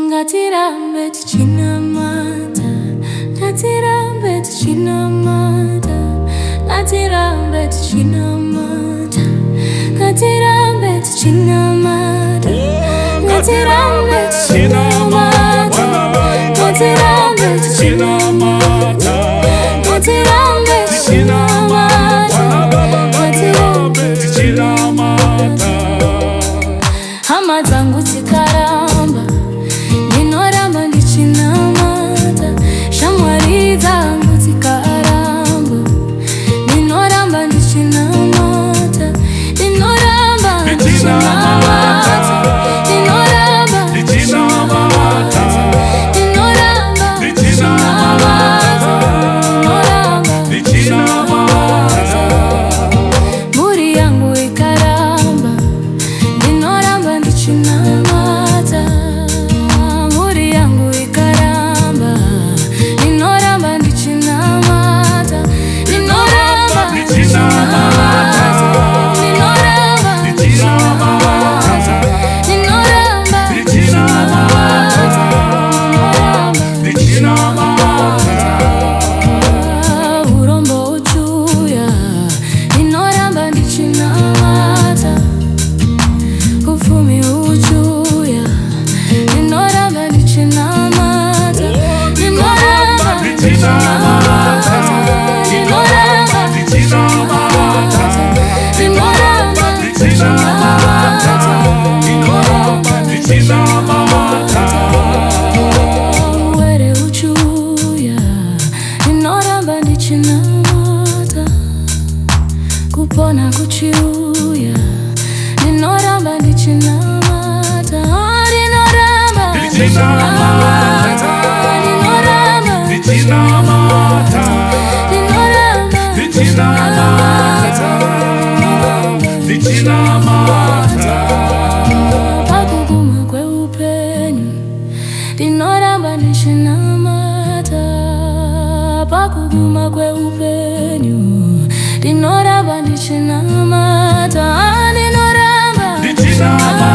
Ngatirambe tichinamata, ngatirambe tichinamata, ngatirambe tichinamata, ngatirambe tichinamata, ngatirambe tichinamata, ngatirambe tichinamata, ngatirambe tichinamata, ngatirambe tichinamata. Hama zangu zikaramba, ninoramba ndichinamata. Shamwari zangu zikaramba, ninoramba ndichinamata. Ninoramba ndichinamata, ninoramba ndichinamata, ninoramba ndichinamata, ninoramba ndichinamata. Muri yangu ikaramba, ninoramba ndichinamata. Muri yangu ikaramba, ninoramba ndichinamata. Ninoramba ndichinamata, ninoramba ndichinamata, ninoramba ndichinamata, ndichinamata. Urombo uchuya, ninoramba ndichinamata. Ufumi uchuya, ninoramba ndichinamata. Ninoramba ndichinamata, ninoramba ndichinamata, ninoramba ndichinamata, ninoramba ndichinamata. Uwere uchuya, ninoramba ndichinamata. Kupona kuchiuya, ninoramba ndichinamata. Ninoramba ndichinamata, ninoramba ndichinamata, ninoramba ndichinamata, ndichinamata. Pakuguma kweupenyu, ndinoramba ndichinamata. Pakuguma kweupenyu, ndinoramba ndichinamata, ndinoramba ndichinamata.